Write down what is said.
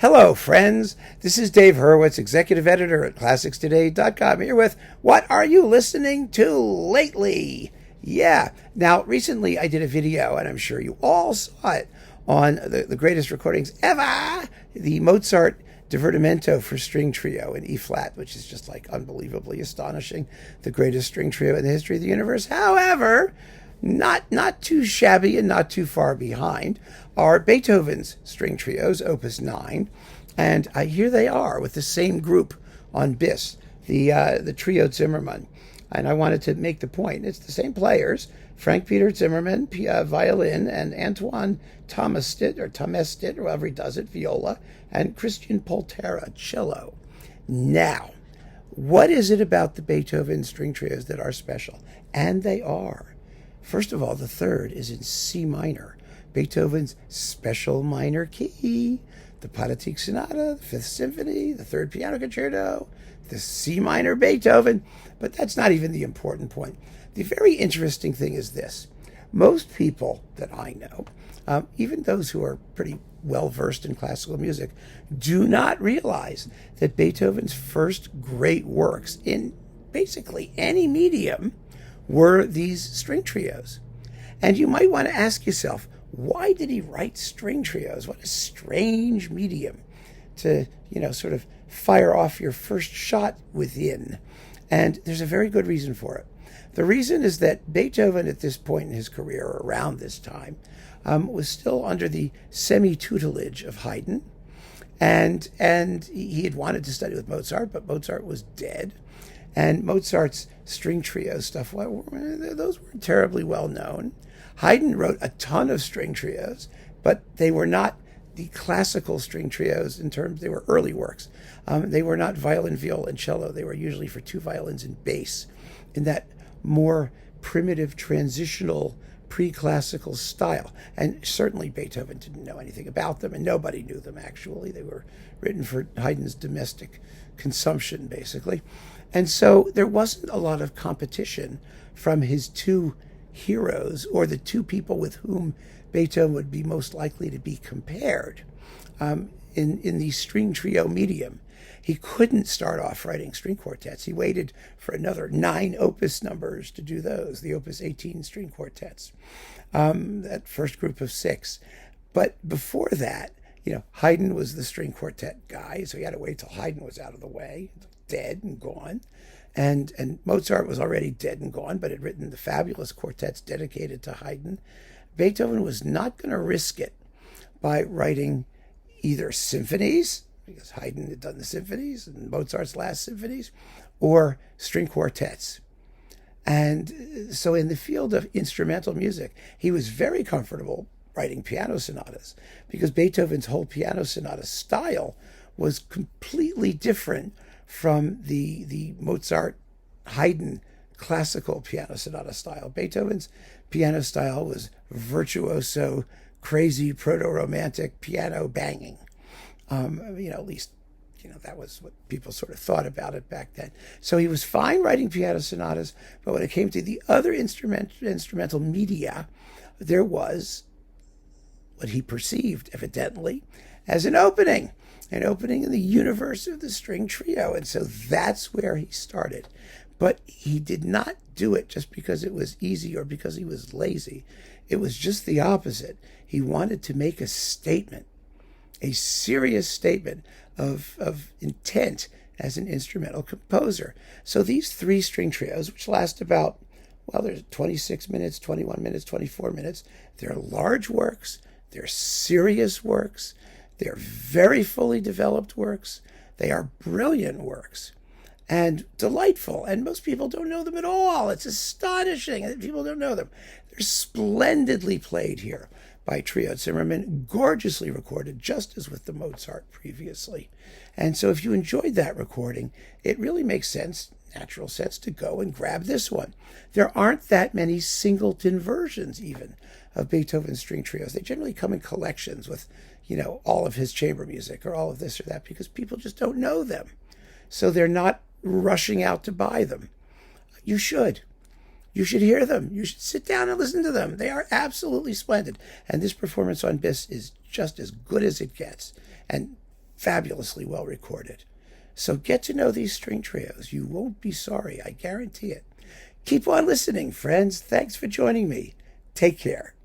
Hello, friends. This is Dave Hurwitz, executive editor at ClassicsToday.com, here with What Are You Listening to Lately? Yeah. Now, recently I did a video, and I'm sure you all saw it, on the greatest recordings ever, the Mozart Divertimento for string trio in E-flat, which is just like unbelievably astonishing, the greatest string trio in the history of the universe. However, not too shabby and not too far behind are Beethoven's string trios, Opus 9, and here they are with the same group on bis, the trio Zimmermann. And I wanted to make the point, it's the same players, Frank Peter Zimmermann, violin, and Antoine Tomestit, or however he does it, viola, and Christian Poltera, cello. Now, what is it about the Beethoven string trios that are special? And they are. First of all, the third is in C minor, Beethoven's special minor key, the Pathetique Sonata, the Fifth Symphony, the Third Piano Concerto, the C minor Beethoven. But that's not even the important point. The very interesting thing is this. Most people that I know, even those who are pretty well versed in classical music, do not realize that Beethoven's first great works in basically any medium were these string trios. And you might want to ask yourself, why did he write string trios? What a strange medium to, sort of fire off your first shot within. And there's a very good reason for it. The reason is that Beethoven at this point in his career, or around this time, was still under the semi-tutelage of Haydn. And he had wanted to study with Mozart, but Mozart was dead. And Mozart's string trio stuff, those weren't terribly well known. Haydn wrote a ton of string trios, but they were not the classical string trios in terms, they were early works. They were not violin, viola, and cello. They were usually for two violins and bass, in that more primitive, transitional, pre-classical style. And certainly Beethoven didn't know anything about them, and nobody knew them, actually. They were written for Haydn's domestic consumption, basically. And so there wasn't a lot of competition from his two heroes, or the two people with whom Beethoven would be most likely to be compared in the string trio medium. He couldn't start off writing string quartets. He waited for another 9 opus numbers to do those, the opus 18 string quartets, that first group of 6. But before that, Haydn was the string quartet guy, so he had to wait till Haydn was out of the way, dead and gone. And Mozart was already dead and gone, but had written the fabulous quartets dedicated to Haydn. Beethoven was not going to risk it by writing either symphonies, because Haydn had done the symphonies and Mozart's last symphonies, or string quartets. And so in the field of instrumental music, he was very comfortable writing piano sonatas, because Beethoven's whole piano sonata style was completely different from the Mozart, Haydn classical piano sonata style. Beethoven's piano style was virtuoso, crazy, proto-romantic piano banging. At least, that was what people sort of thought about it back then. So he was fine writing piano sonatas, but when it came to the other instrumental media, there was what he perceived, evidently, as an opening in the universe of the string trio. And so that's where he started. But he did not do it just because it was easy or because he was lazy. It was just the opposite. He wanted to make a statement, a serious statement of intent as an instrumental composer. So these 3 string trios, which last about, there's 26 minutes, 21 minutes, 24 minutes. They're large works. They're serious works. They're very fully developed works. They are brilliant works and delightful. And most people don't know them at all. It's astonishing that people don't know them. They're splendidly played here by Trio Zimmermann, gorgeously recorded, just as with the Mozart previously. And so if you enjoyed that recording, it really makes sense, natural sense, to go and grab this one. There aren't that many singleton versions, even, of Beethoven's string trios. They generally come in collections with, all of his chamber music or all of this or that, because people just don't know them. So they're not rushing out to buy them. You should. You should hear them. You should sit down and listen to them. They are absolutely splendid. And this performance on bis is just as good as it gets. And fabulously well recorded. So get to know these string trios. You won't be sorry, I guarantee it. Keep on listening, friends. Thanks for joining me. Take care.